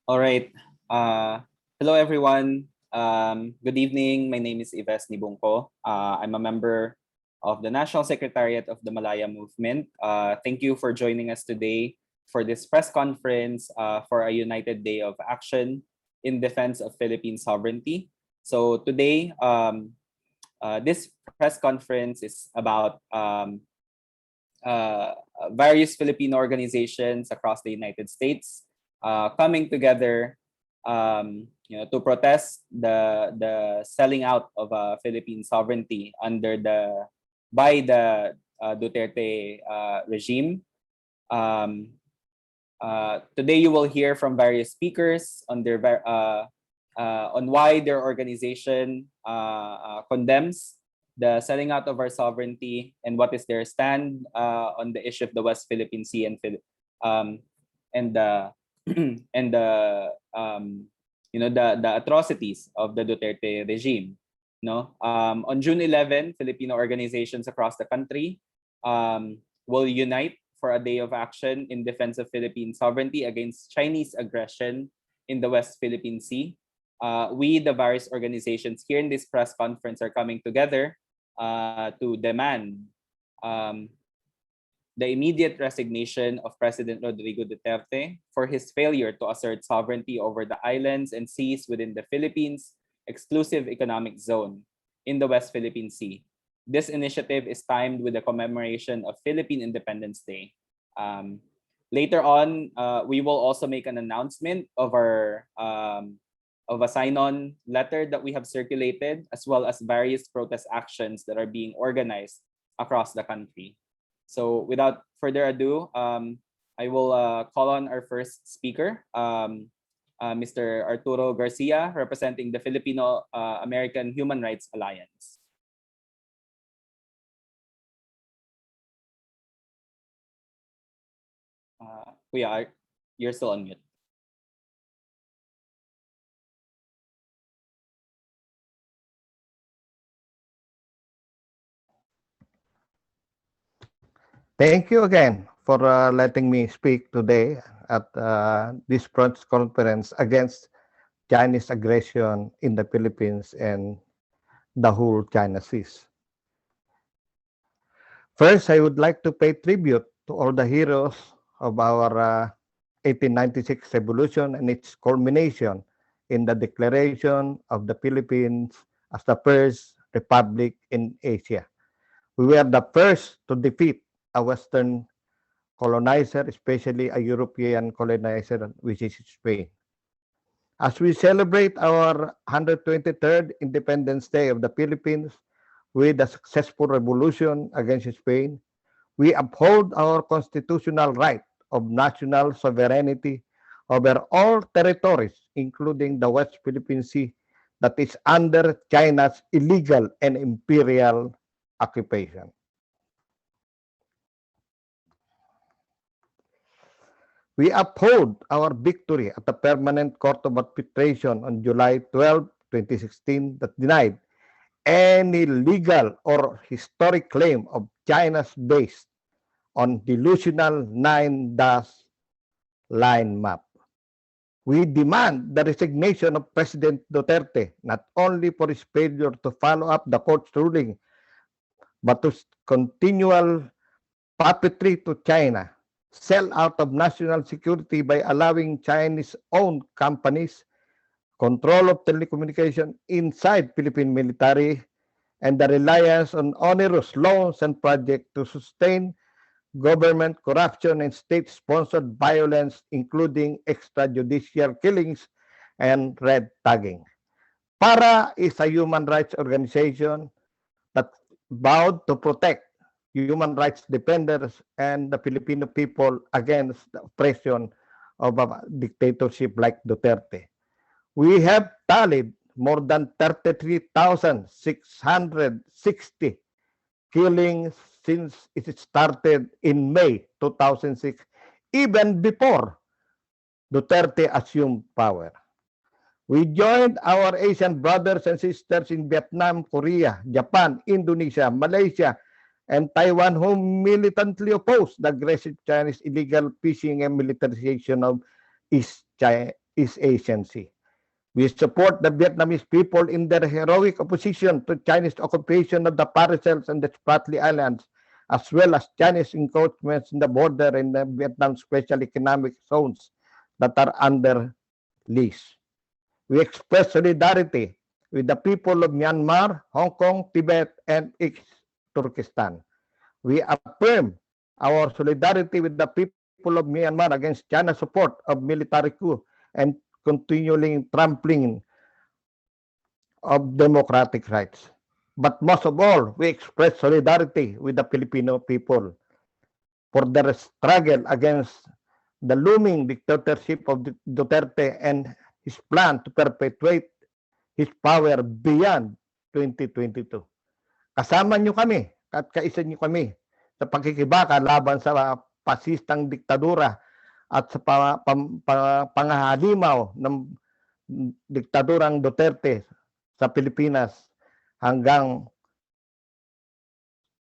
All right. Hello, everyone. Good evening. My name is Yves Nibungko. I'm a member of the National Secretariat of the Malaya Movement. Thank you for joining us today for this press conference for a united day of action in defense of Philippine sovereignty. So today, this press conference is about various Filipino organizations across the United States coming together, to protest the selling out of Philippine sovereignty by the Duterte regime. Today, you will hear from various speakers on on why their organization condemns the selling out of our sovereignty and what is their stand on the issue of the West Philippine Sea and the and the atrocities of the Duterte regime. No, on June 11, Filipino organizations across the country will unite for a day of action in defense of Philippine sovereignty against Chinese aggression in the West Philippine Sea. We, the various organizations here in this press conference, are coming together to demand the immediate resignation of President Rodrigo Duterte for his failure to assert sovereignty over the islands and seas within the Philippines' exclusive economic zone in the West Philippine Sea. This initiative is timed with the commemoration of Philippine Independence Day. Later on, we will also make an announcement of a sign-on letter that we have circulated, as well as various protest actions that are being organized across the country. So without further ado, I will call on our first speaker, Mr. Arturo Garcia, representing the Filipino American Human Rights Alliance. Kuya, you're still on mute. Thank you again for letting me speak today at this press conference against Chinese aggression in the Philippines and the whole China Seas. First, I would like to pay tribute to all the heroes of our 1896 revolution and its culmination in the declaration of the Philippines as the first republic in Asia. We were the first to defeat a Western colonizer, especially a European colonizer, which is Spain. As we celebrate our 123rd Independence Day of the Philippines with a successful revolution against Spain, we uphold our constitutional right of national sovereignty over all territories, including the West Philippine Sea, that is under China's illegal and imperial occupation. We uphold our victory at the Permanent Court of Arbitration on July 12, 2016 that denied any legal or historic claim of China's based on delusional 9-dash line map. We demand the resignation of President Duterte, not only for his failure to follow up the court's ruling, but to continual puppetry to China, sell out of national security by allowing Chinese-owned companies control of telecommunication inside Philippine military, and the reliance on onerous loans and projects to sustain government corruption and state-sponsored violence, including extrajudicial killings and red tagging. PARA is a human rights organization that vowed to protect human rights defenders and the Filipino people against the oppression of a dictatorship like Duterte. We have tallied more than 33,660 killings since it started in May 2006, even before Duterte assumed power. We joined our Asian brothers and sisters in Vietnam, Korea, Japan, Indonesia, Malaysia, and Taiwan who militantly opposed the aggressive Chinese illegal fishing and militarization of East East Asian Sea. We support the Vietnamese people in their heroic opposition to Chinese occupation of the Paracels and the Spratly Islands, as well as Chinese encroachments in the border in the Vietnam Special Economic Zones that are under lease. We express solidarity with the people of Myanmar, Hong Kong, Tibet, and East Turkestan. We affirm our solidarity with the people of Myanmar against China's support of military coup and continuing trampling of democratic rights. But most of all, we express solidarity with the Filipino people for their struggle against the looming dictatorship of Duterte and his plan to perpetuate his power beyond 2022. Kasama nyo kami at kaisa nyo kami sa pagkikibaka laban sa pasistang diktadura at sa pangahalimaw ng diktadurang Duterte sa Pilipinas hanggang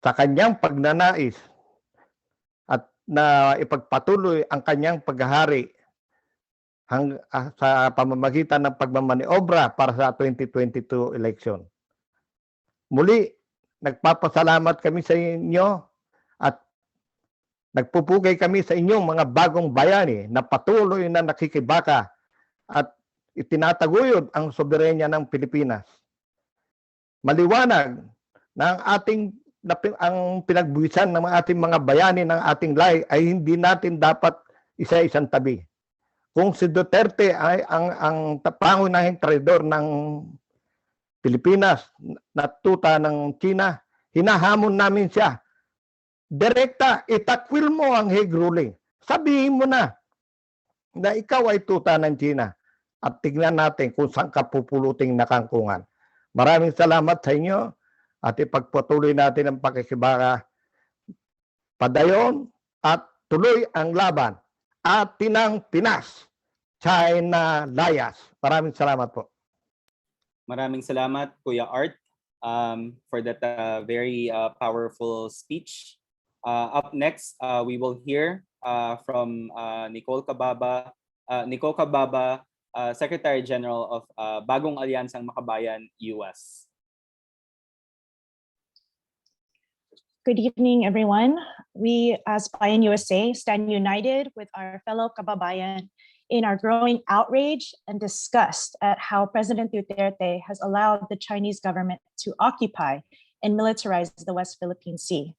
sa kanyang pagnanais at na ipagpatuloy ang kanyang paghahari sa pamamagitan ng pagmamaniobra para sa 2022 election. Muli, nagpapasalamat kami sa inyo at nagpupugay kami sa inyong mga bagong bayani na patuloy na nakikibaka at itinataguyod ang soberenya ng Pilipinas. Maliwanag na ang pinagbuwisan ng ating mga bayani ng ating lahi ay hindi natin dapat isa-isang tabi. Kung si Duterte ay ang pangunahing traidor ng Pilipinas na tuta ng China, hinahamon namin siya. Direkta, itakwil mo ang Hague ruling. Sabihin mo na ikaw ay tuta ng China at tignan natin kung saan ka pupuluting nakangkungan. Maraming salamat sa inyo at ipagpatuloy natin ang pakikibaka. Padayon at tuloy ang laban. Atinang Pinas, China Layas. Maraming salamat po. Maraming salamat, Kuya Art, for that very powerful speech. Up next, we will hear from Nicole Cababa, Secretary General of Bagong Alyansang Makabayan, US. Good evening, everyone. We, as Bayan USA, stand united with our fellow kababayan in our growing outrage and disgust at how President Duterte has allowed the Chinese government to occupy and militarize the West Philippine Sea.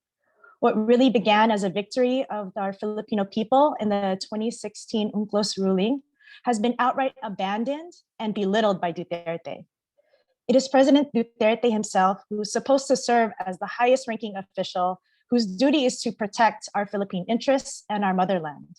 What really began as a victory of our Filipino people in the 2016 UNCLOS ruling has been outright abandoned and belittled by Duterte. It is President Duterte himself who's supposed to serve as the highest ranking official whose duty is to protect our Philippine interests and our motherland.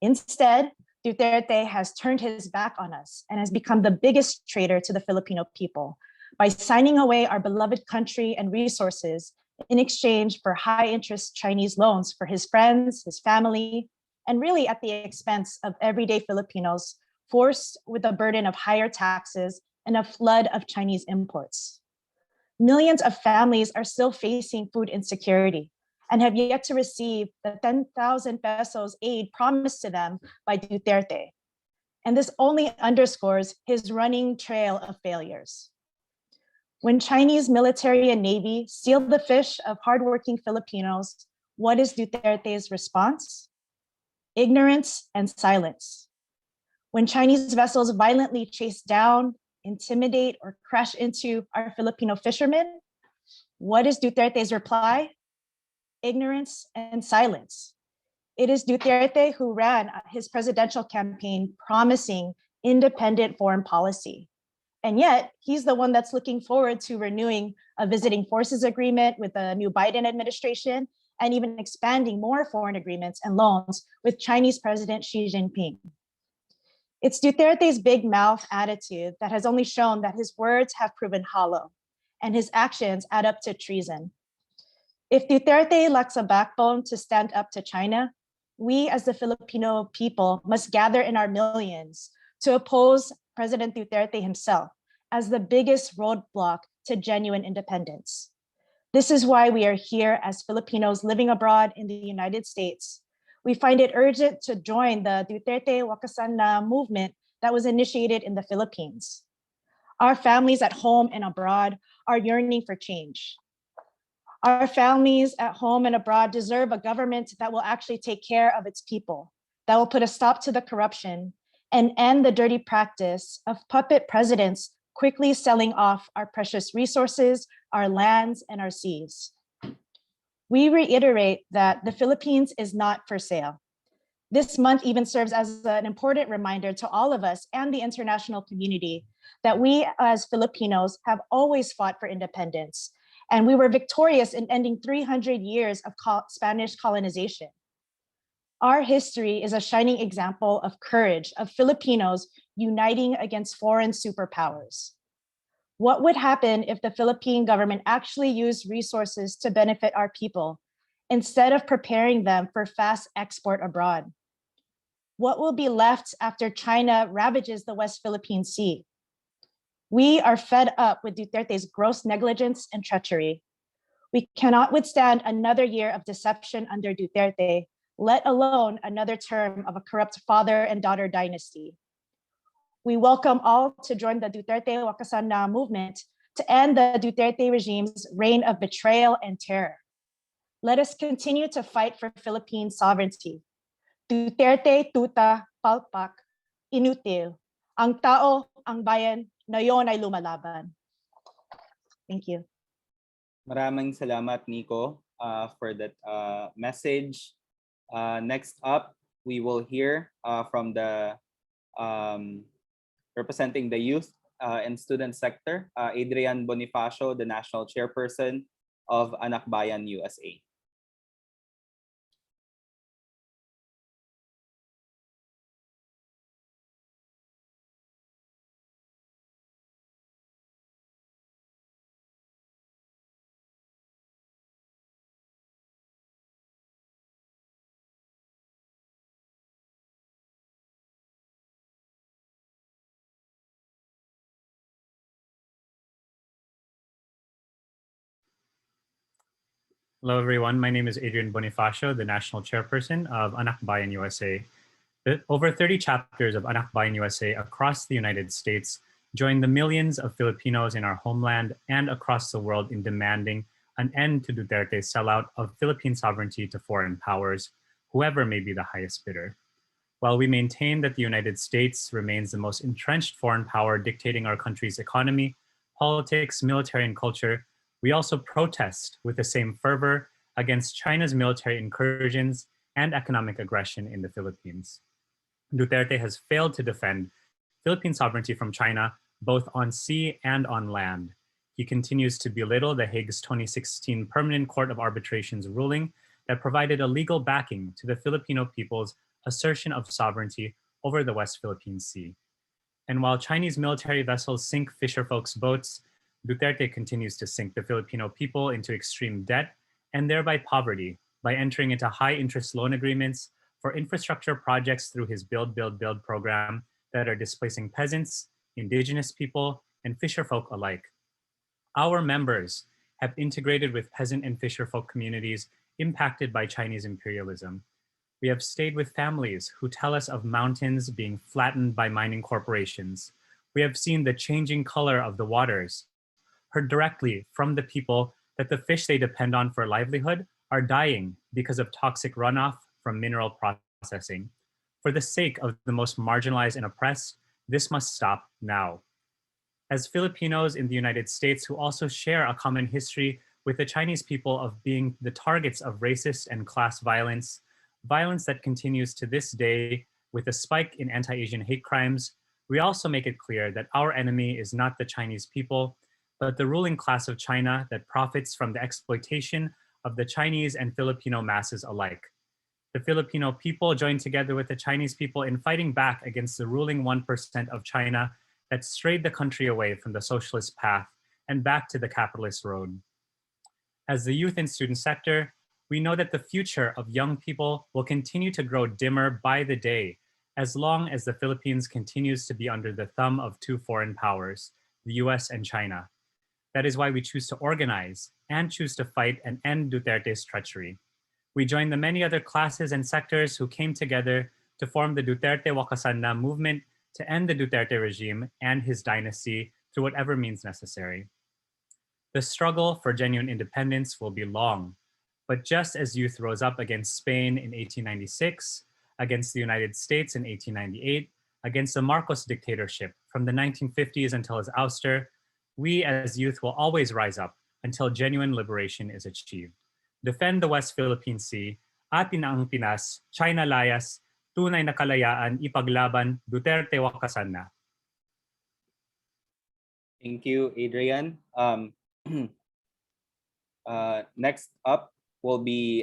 Instead, Duterte has turned his back on us and has become the biggest traitor to the Filipino people by signing away our beloved country and resources in exchange for high-interest Chinese loans for his friends, his family, and really at the expense of everyday Filipinos forced with the burden of higher taxes and a flood of Chinese imports. Millions of families are still facing food insecurity and have yet to receive the 10,000 pesos aid promised to them by Duterte. And this only underscores his running trail of failures. When Chinese military and navy steal the fish of hardworking Filipinos, what is Duterte's response? Ignorance and silence. When Chinese vessels violently chase down, intimidate, or crash into our Filipino fishermen, what is Duterte's reply? Ignorance and silence. It is Duterte who ran his presidential campaign promising independent foreign policy. And yet, he's the one that's looking forward to renewing a visiting forces agreement with the new Biden administration and even expanding more foreign agreements and loans with Chinese President Xi Jinping. It's Duterte's big mouth attitude that has only shown that his words have proven hollow and his actions add up to treason. If Duterte lacks a backbone to stand up to China, we as the Filipino people must gather in our millions to oppose President Duterte himself as the biggest roadblock to genuine independence. This is why we are here as Filipinos living abroad in the United States. We find it urgent to join the Duterte Wakasan na movement that was initiated in the Philippines. Our families at home and abroad are yearning for change. Our families at home and abroad deserve a government that will actually take care of its people, that will put a stop to the corruption and end the dirty practice of puppet presidents quickly selling off our precious resources, our lands, and our seas. We reiterate that the Philippines is not for sale. This month even serves as an important reminder to all of us and the international community that we as Filipinos have always fought for independence, and we were victorious in ending 300 years of Spanish colonization. Our history is a shining example of courage of Filipinos uniting against foreign superpowers. What would happen if the Philippine government actually used resources to benefit our people instead of preparing them for fast export abroad? What will be left after China ravages the West Philippine Sea? We are fed up with Duterte's gross negligence and treachery. We cannot withstand another year of deception under Duterte, let alone another term of a corrupt father and daughter dynasty. We welcome all to join the Duterte Wakasan Na movement to end the Duterte regime's reign of betrayal and terror. Let us continue to fight for Philippine sovereignty. Duterte, tuta, palpak, inutil. Ang tao, ang bayan, na yon ay lumalaban. Thank you. Maraming salamat, Nico, for that message. Next up, we will hear from the representing the youth and student sector, Adrian Bonifacio, the national chairperson of Anak Bayan USA. Hello, everyone. My name is Adrian Bonifacio, the National Chairperson of Anak Bayan USA. Over 30 chapters of Anak Bayan USA across the United States join the millions of Filipinos in our homeland and across the world in demanding an end to Duterte's sellout of Philippine sovereignty to foreign powers, whoever may be the highest bidder. While we maintain that the United States remains the most entrenched foreign power dictating our country's economy, politics, military, and culture, we also protest with the same fervor against China's military incursions and economic aggression in the Philippines. Duterte has failed to defend Philippine sovereignty from China, both on sea and on land. He continues to belittle The Hague's 2016 Permanent Court of Arbitration's ruling that provided a legal backing to the Filipino people's assertion of sovereignty over the West Philippine Sea. And while Chinese military vessels sink fisherfolk's boats, Duterte continues to sink the Filipino people into extreme debt and thereby poverty by entering into high-interest loan agreements for infrastructure projects through his Build, Build, Build program that are displacing peasants, indigenous people, and fisherfolk alike. Our members have integrated with peasant and fisherfolk communities impacted by Chinese imperialism. We have stayed with families who tell us of mountains being flattened by mining corporations. We have seen the changing color of the waters, heard directly from the people that the fish they depend on for livelihood are dying because of toxic runoff from mineral processing. For the sake of the most marginalized and oppressed, this must stop now. As Filipinos in the United States who also share a common history with the Chinese people of being the targets of racist and class violence, violence that continues to this day with a spike in anti-Asian hate crimes, we also make it clear that our enemy is not the Chinese people, but the ruling class of China that profits from the exploitation of the Chinese and Filipino masses alike. The Filipino people join together with the Chinese people in fighting back against the ruling 1% of China that strayed the country away from the socialist path and back to the capitalist road. As the youth and student sector, we know that the future of young people will continue to grow dimmer by the day as long as the Philippines continues to be under the thumb of two foreign powers, the US and China. That is why we choose to organize and choose to fight and end Duterte's treachery. We join the many other classes and sectors who came together to form the Duterte Wakasan Na movement to end the Duterte regime and his dynasty through whatever means necessary. The struggle for genuine independence will be long, but just as youth rose up against Spain in 1896, against the United States in 1898, against the Marcos dictatorship from the 1950s until his ouster, we as youth will always rise up until genuine liberation is achieved. Defend the West Philippine Sea, atin ang Pinas, China layas, tunay na kalayaan ipaglaban, Duterte wakasan na. Thank you, Adrian. Next up will be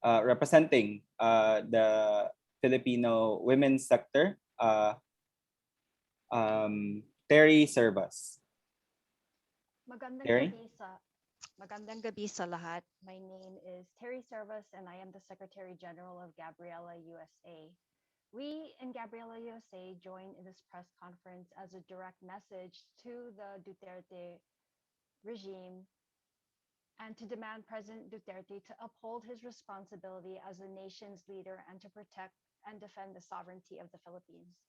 representing the Filipino women's sector, Terry Servas. Terry? Magandang gabi sa lahat. My name is Terry Servas and I am the Secretary General of Gabriela USA. We in Gabriela USA join in this press conference as a direct message to the Duterte regime and to demand President Duterte to uphold his responsibility as the nation's leader and to protect and defend the sovereignty of the Philippines.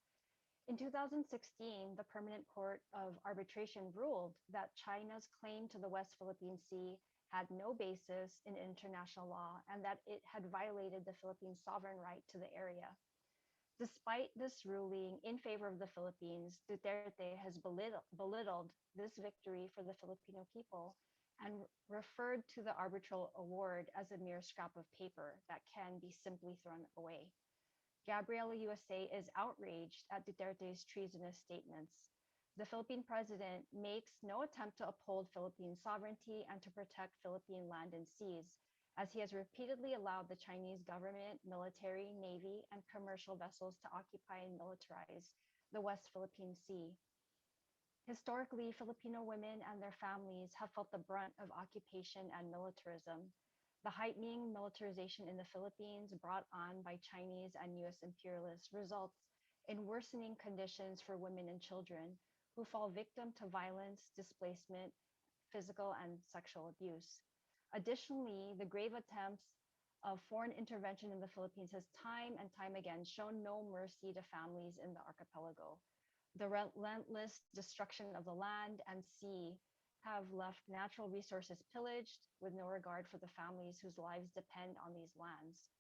In 2016, the Permanent Court of Arbitration ruled that China's claim to the West Philippine Sea had no basis in international law and that it had violated the Philippines' sovereign right to the area. Despite this ruling in favor of the Philippines, Duterte has belittled this victory for the Filipino people and referred to the arbitral award as a mere scrap of paper that can be simply thrown away. Gabriela USA is outraged at Duterte's treasonous statements. The Philippine president makes no attempt to uphold Philippine sovereignty and to protect Philippine land and seas, as he has repeatedly allowed the Chinese government, military, navy, and commercial vessels to occupy and militarize the West Philippine Sea. Historically, Filipino women and their families have felt the brunt of occupation and militarism. The heightening militarization in the Philippines brought on by Chinese and US imperialists results in worsening conditions for women and children who fall victim to violence, displacement, physical and sexual abuse. Additionally, the grave attempts of foreign intervention in the Philippines has time and time again shown no mercy to families in the archipelago. The relentless destruction of the land and sea have left natural resources pillaged with no regard for the families whose lives depend on these lands.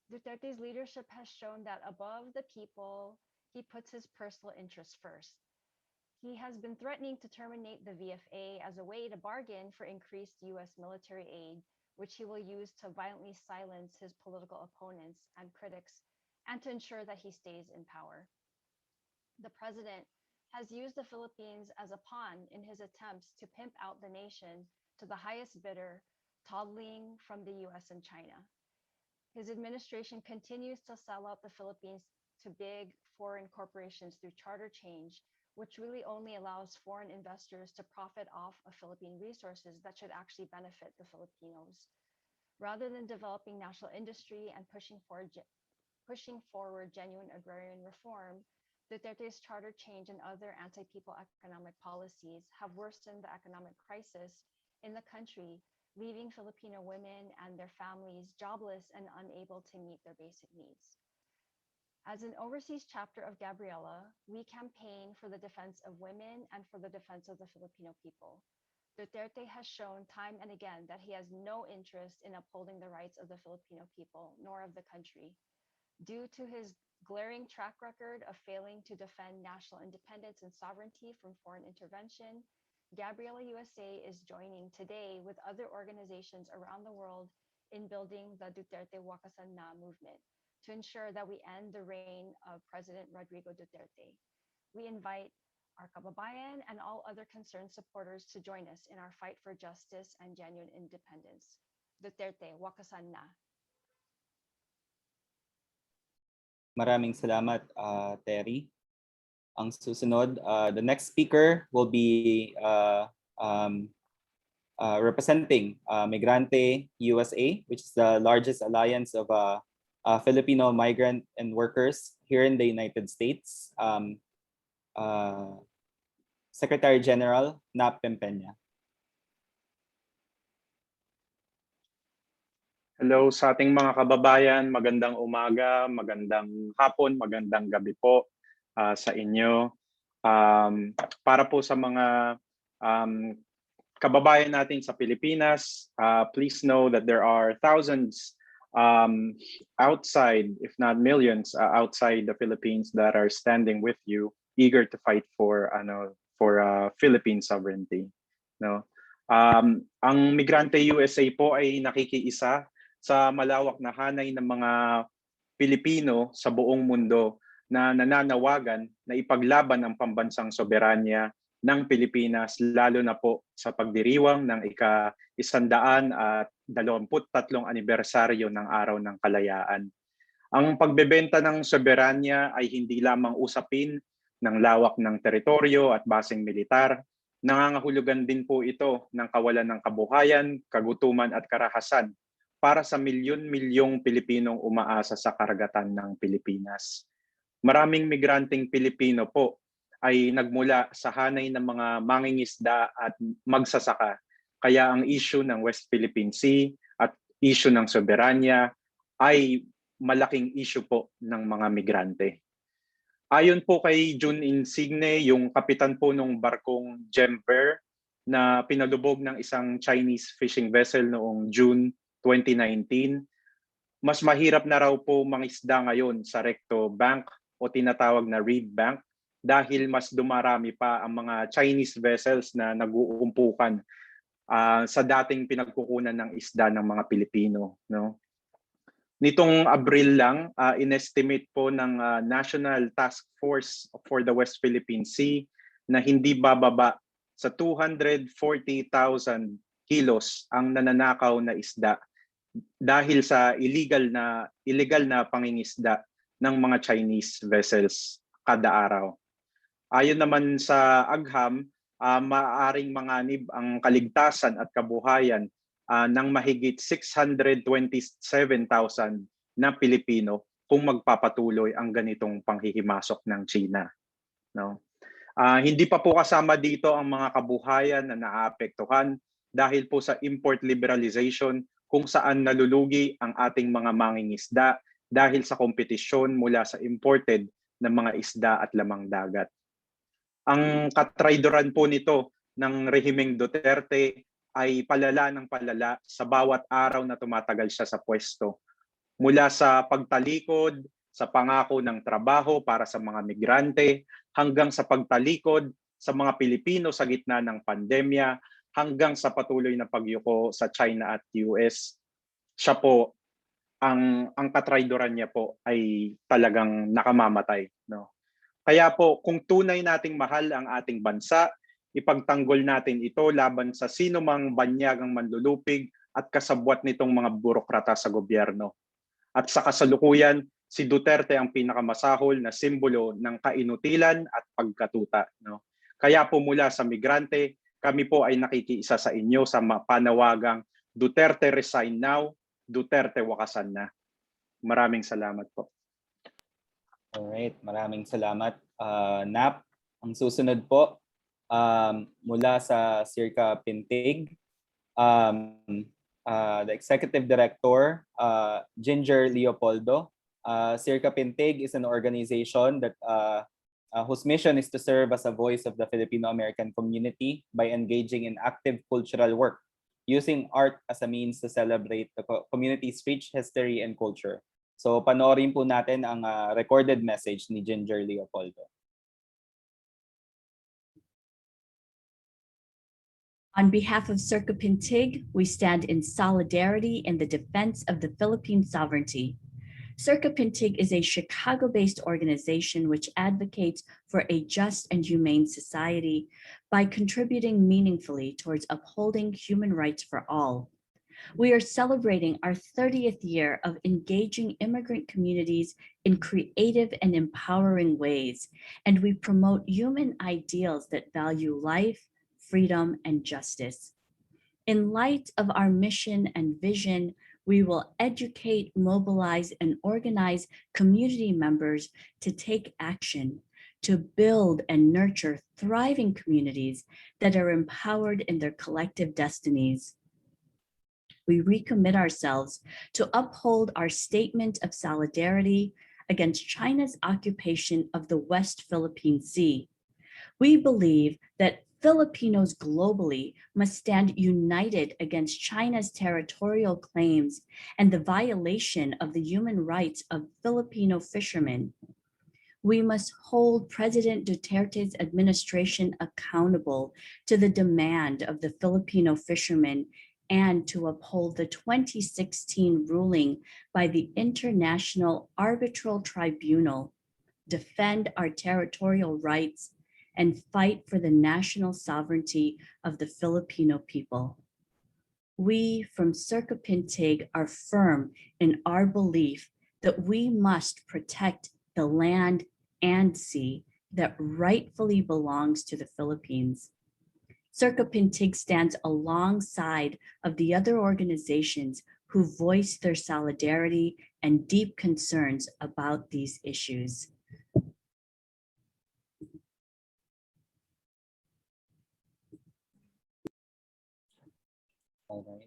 Duterte's leadership has shown that above the people, he puts his personal interests first. He has been threatening to terminate the VFA as a way to bargain for increased US military aid, which he will use to violently silence his political opponents and critics and to ensure that he stays in power. The president has used the Philippines as a pawn in his attempts to pimp out the nation to the highest bidder, toddling from the US and China. His administration continues to sell out the Philippines to big foreign corporations through charter change, which really only allows foreign investors to profit off of Philippine resources that should actually benefit the Filipinos. Rather than developing national industry and pushing forward genuine agrarian reform, Duterte's charter change and other anti-people economic policies have worsened the economic crisis in the country, leaving Filipino women and their families jobless and unable to meet their basic needs. As an overseas chapter of Gabriela, we campaign for the defense of women and for the defense of the Filipino people. Duterte has shown time and again that he has no interest in upholding the rights of the Filipino people, nor of the country. Due to his glaring track record of failing to defend national independence and sovereignty from foreign intervention, Gabriela USA is joining today with other organizations around the world in building the Duterte Wakasan Na movement to ensure that we end the reign of President Rodrigo Duterte. We invite our kababayan and all other concerned supporters to join us in our fight for justice and genuine independence. Duterte Wakasan Na. Maraming salamat, Terry. Ang susunod, the next speaker will be representing Migrante USA, which is the largest alliance of Filipino migrant and workers here in the United States. Secretary General Nap Pempeña. Hello sa ating mga kababayan, magandang umaga, magandang hapon, magandang gabi po. sa inyo. Para po sa mga kababayan natin sa Pilipinas, please know that there are thousands outside, if not millions, outside the Philippines that are standing with you, eager to fight for Philippine sovereignty. No, ang Migrante USA po ay nakikiisa sa malawak na hanay ng mga Pilipino sa buong mundo na nananawagan na ipaglaban ang pambansang soberanya ng Pilipinas, lalo na po sa pagdiriwang ng ika-123 anibersaryo ng Araw ng Kalayaan. Ang pagbebenta ng soberanya ay hindi lamang usapin ng lawak ng teritoryo at baseng militar. Nangangahulugan din po ito ng kawalan ng kabuhayan, kagutuman at karahasan para sa milyon-milyong Pilipinong umaasa sa karagatan ng Pilipinas. Maraming migranteng Pilipino po ay nagmula sa hanay ng mga mangingisda at magsasaka. Kaya ang issue ng West Philippine Sea at issue ng soberanya ay malaking issue po ng mga migrante. Ayon po kay June Insigne, yung kapitan po ng barkong Jember na pinalubog ng isang Chinese fishing vessel noong June 2019, mas mahirap na raw po mangisda ngayon sa Recto Bank o tinatawag na Reed Bank dahil mas dumarami pa ang mga Chinese vessels na nag-uumpukan sa dating pinagkukunan ng isda ng mga Pilipino. No? Nitong Abril lang, inestimate po ng National Task Force for the West Philippine Sea na hindi bababa sa 240,000 kilos ang nananakaw na isda dahil sa illegal na pangingisda ng mga Chinese vessels kada araw. Ayon naman sa agham, maaaring manganib ang kaligtasan at kabuhayan ng mahigit 627,000 na Pilipino kung magpapatuloy ang ganitong panghihimasok ng China. No? Hindi pa po kasama dito ang mga kabuhayan na naapektuhan dahil po sa import liberalization kung saan nalulugi ang ating mga mangingisda dahil sa kompetisyon mula sa imported na mga isda at lamang dagat. Ang katraydoran po nito ng rehimeng Duterte ay palala ng palala sa bawat araw na tumatagal siya sa pwesto. Mula sa pagtalikod, sa pangako ng trabaho para sa mga migrante, hanggang sa pagtalikod sa mga Pilipino sa gitna ng pandemya, hanggang sa patuloy na pagyuko sa China at US. Siya po, ang katraydoran niya po ay talagang nakamamatay. No? Kaya po, kung tunay nating mahal ang ating bansa, ipagtanggol natin ito laban sa sino mang banyagang manlulupig at kasabwat nitong mga burokrata sa gobyerno. At sa kasalukuyan, si Duterte ang pinakamasahol na simbolo ng kainutilan at pagkatuta. No? Kaya po mula sa migrante, kami po ay nakikiisa sa inyo sa panawagang Duterte resign now, Duterte wakasan na. Maraming salamat po. Alright, maraming salamat, Nap. Ang susunod po, mula sa Circa Pintig, the Executive Director, Ginger Leopoldo. Circa Pintig is an organization that whose mission is to serve as a voice of the Filipino-American community by engaging in active cultural work, using art as a means to celebrate the community's rich history and culture. So panoorin po natin ang recorded message ni Ginger Leopoldo. On behalf of Circa Pintig, we stand in solidarity in the defense of the Philippine sovereignty. Circa Pintig is a Chicago-based organization which advocates for a just and humane society by contributing meaningfully towards upholding human rights for all. We are celebrating our 30th year of engaging immigrant communities in creative and empowering ways, and we promote human ideals that value life, freedom, and justice. In light of our mission and vision, we will educate, mobilize, and organize community members to take action to build and nurture thriving communities that are empowered in their collective destinies. We recommit ourselves to uphold our statement of solidarity, against China's occupation of the West Philippine Sea. We believe that Filipinos globally must stand united against China's territorial claims and the violation of the human rights of Filipino fishermen. We must hold President Duterte's administration accountable to the demand of the Filipino fishermen and to uphold the 2016 ruling by the International Arbitral Tribunal, defend our territorial rights, and fight for the national sovereignty of the Filipino people. We from Circapintig are firm in our belief that we must protect the land and sea that rightfully belongs to the Philippines. Circapintig stands alongside of the other organizations who voice their solidarity and deep concerns about these issues. Alright.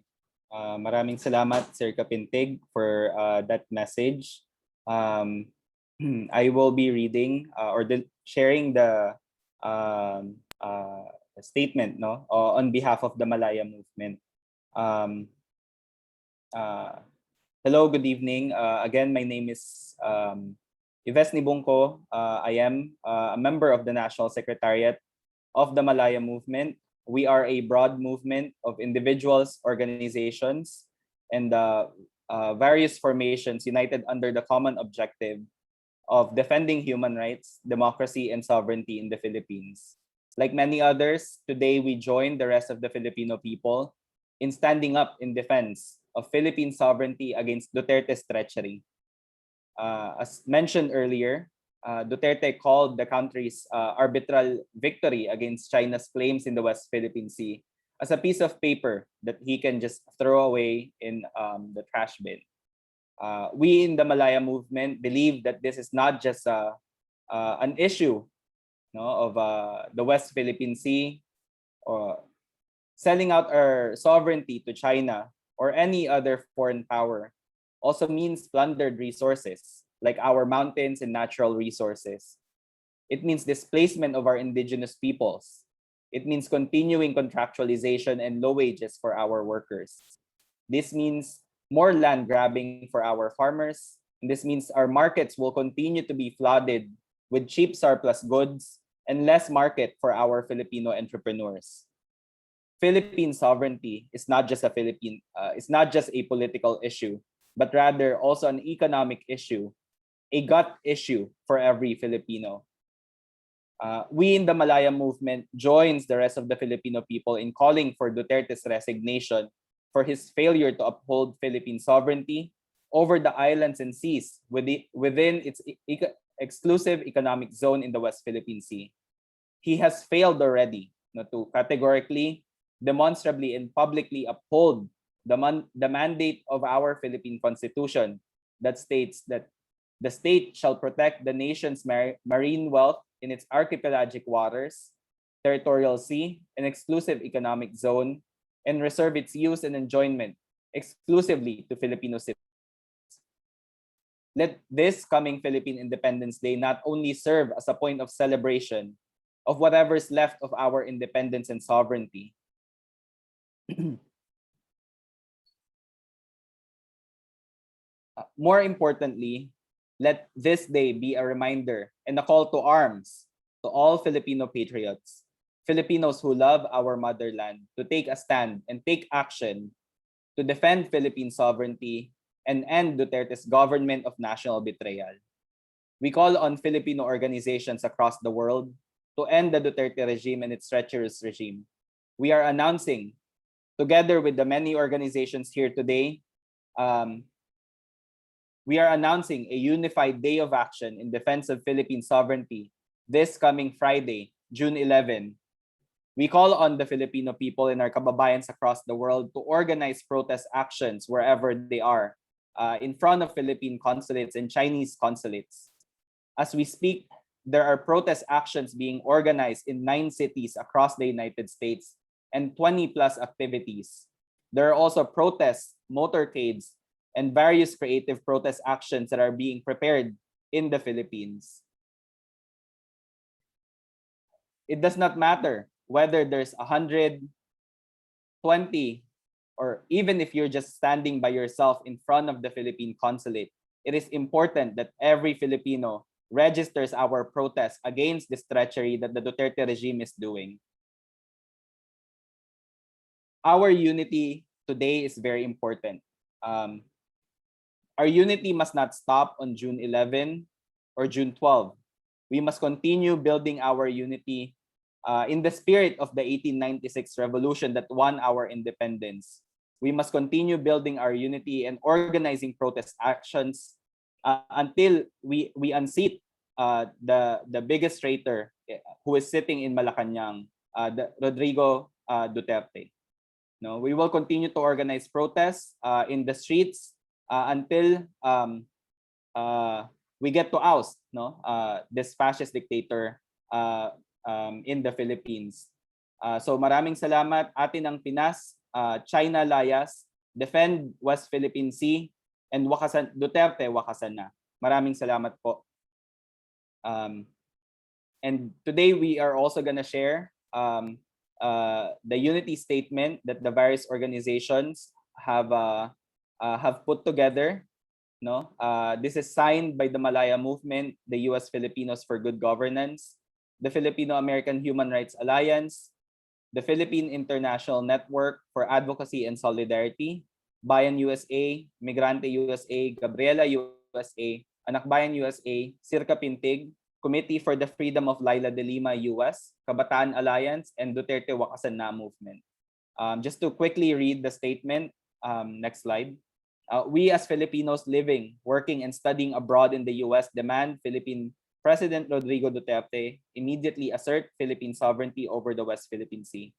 Maraming salamat, Sir Kapintig, for that message. I will be reading sharing the statement on behalf of the Malaya movement. Hello, good evening. Again, my name is Yves Nibungko. I am a member of the National Secretariat of the Malaya movement. We are a broad movement of individuals, organizations, and various formations united under the common objective of defending human rights, democracy, and sovereignty in the Philippines. Like many others, today we join the rest of the Filipino people in standing up in defense of Philippine sovereignty against Duterte's treachery. As mentioned earlier, Duterte called the country's arbitral victory against China's claims in the West Philippine Sea as a piece of paper that he can just throw away in the trash bin. We in the Malaya movement believe that this is not just an issue of the West Philippine Sea or selling out our sovereignty to China or any other foreign power also means plundered resources like our mountains and natural resources. It means displacement of our indigenous peoples. It means continuing contractualization and low wages for our workers. This means more land grabbing for our farmers. And this means our markets will continue to be flooded with cheap surplus goods and less market for our Filipino entrepreneurs. Philippine sovereignty is not just a political issue, but rather also an economic issue, a gut issue for every Filipino. We in the Malaya movement joins the rest of the Filipino people in calling for Duterte's resignation for his failure to uphold Philippine sovereignty over the islands and seas within its exclusive economic zone in the West Philippine Sea. He has failed already to categorically, demonstrably, and publicly uphold the mandate of our Philippine Constitution that states that the state shall protect the nation's marine wealth in its archipelagic waters, territorial sea, and exclusive economic zone, and reserve its use and enjoyment exclusively to Filipino citizens. Let this coming Philippine Independence Day not only serve as a point of celebration of whatever's left of our independence and sovereignty, more importantly, let this day be a reminder and a call to arms to all Filipino patriots, Filipinos who love our motherland, to take a stand and take action to defend Philippine sovereignty and end Duterte's government of national betrayal. We call on Filipino organizations across the world to end the Duterte regime and its treacherous regime. We are announcing, together with the many organizations here today, we are announcing a unified day of action in defense of Philippine sovereignty this coming Friday, June 11. We call on the Filipino people and our kababayans across the world to organize protest actions wherever they are, in front of Philippine consulates and Chinese consulates. As we speak, there are protest actions being organized in 9 cities across the United States and 20+ activities. There are also protests, motorcades, and various creative protest actions that are being prepared in the Philippines. It does not matter whether there's 100, 20, or even if you're just standing by yourself in front of the Philippine consulate. It is important that every Filipino registers our protest against this treachery that the Duterte regime is doing. Our unity today is very important. Our unity must not stop on June 11 or June 12. We must continue building our unity in the spirit of the 1896 revolution that won our independence. We must continue building our unity and organizing protest actions until we unseat the biggest traitor who is sitting in Malacanang, Rodrigo Duterte. No, we will continue to organize protests in the streets until we get to oust this fascist dictator in the Philippines. So maraming salamat, atin ang Pinas, China layas, defend West Philippine Sea, and wakasan Duterte, wakasan na. Maraming salamat po. And today we are also gonna share the unity statement that the various organizations have put together. No, this is signed by the Malaya Movement, the U.S. Filipinos for Good Governance, the Filipino-American Human Rights Alliance, the Philippine International Network for Advocacy and Solidarity, Bayan USA, Migrante USA, Gabriela USA, Anak Bayan USA, Sirka Pintig, Committee for the Freedom of Laila de Lima US, Kabataan Alliance, and Duterte Wakasan Na Movement. Just to quickly read the statement, next slide. We as Filipinos living, working, and studying abroad in the US demand Philippine President Rodrigo Duterte immediately assert Philippine sovereignty over the West Philippine Sea.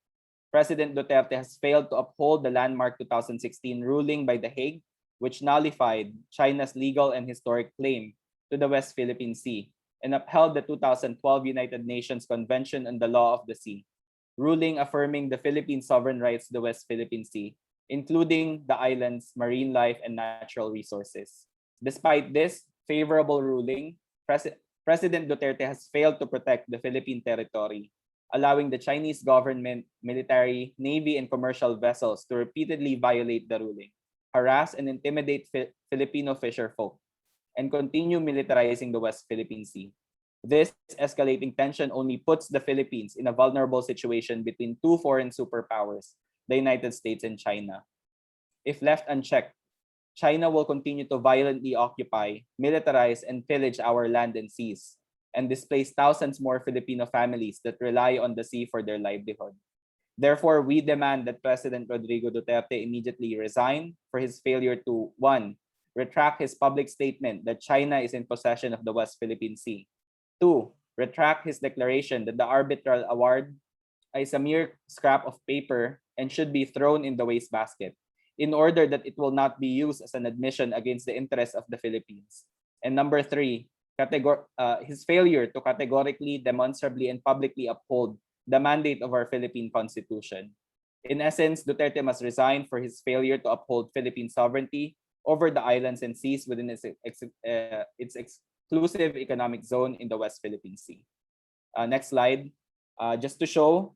President Duterte has failed to uphold the landmark 2016 ruling by The Hague, which nullified China's legal and historic claim to the West Philippine Sea and upheld the 2012 United Nations Convention on the Law of the Sea, ruling affirming the Philippine sovereign rights to the West Philippine Sea, including the island's marine life and natural resources. Despite this favorable ruling, President Duterte has failed to protect the Philippine territory, allowing the Chinese government, military, navy, and commercial vessels to repeatedly violate the ruling, harass and intimidate Filipino fisherfolk, and continue militarizing the West Philippine Sea. This escalating tension only puts the Philippines in a vulnerable situation between two foreign superpowers, the United States and China. If left unchecked, China will continue to violently occupy, militarize, and pillage our land and seas, and displace thousands more Filipino families that rely on the sea for their livelihood. Therefore, we demand that President Rodrigo Duterte immediately resign for his failure to 1. Retract his public statement that China is in possession of the West Philippine Sea. 2. Retract his declaration that the arbitral award is a mere scrap of paper and should be thrown in the wastebasket, in order that it will not be used as an admission against the interests of the Philippines. And number 3, his failure to categorically, demonstrably, and publicly uphold the mandate of our Philippine Constitution. In essence, Duterte must resign for his failure to uphold Philippine sovereignty over the islands and seas within its exclusive economic zone in the West Philippine Sea. Next slide. Just to show,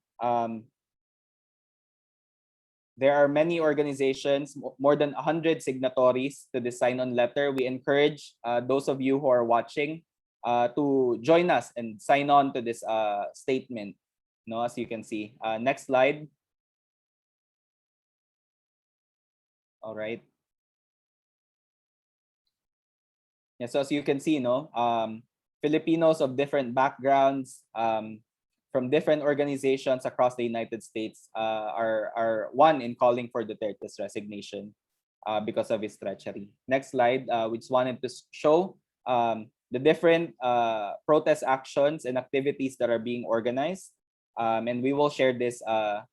there are many organizations, more than 100 signatories to this sign-on letter. We encourage those of you who are watching to join us and sign on to this statement. No, as you can see. Next slide. All right. Yeah, so as you can see, Filipinos of different backgrounds, from different organizations across the United States are one in calling for Duterte's resignation because of his treachery. Next slide. We just wanted to show the different protest actions and activities that are being organized. And we will share this to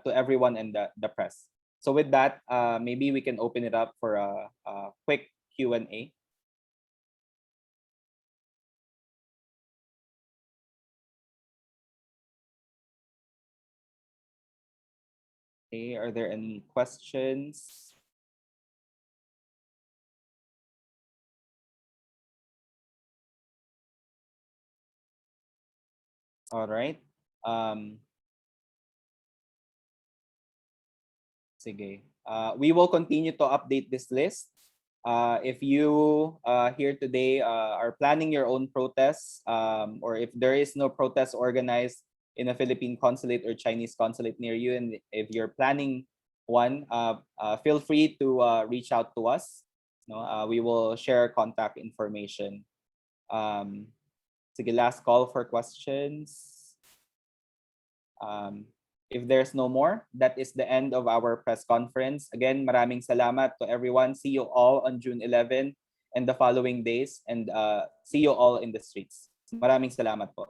everyone in the press. So with that, maybe we can open it up for a quick Q&A. Okay, are there any questions? All right. Sige. We will continue to update this list. If you here today are planning your own protests, or if there is no protest organized in a Philippine consulate or Chinese consulate near you, and if you're planning one, feel free to reach out to us. No, we will share contact information. Sige, last call for questions. If there's no more, that is the end of our press conference. Again, maraming salamat to everyone. See you all on June 11 and the following days, and see you all in the streets. Maraming salamat po.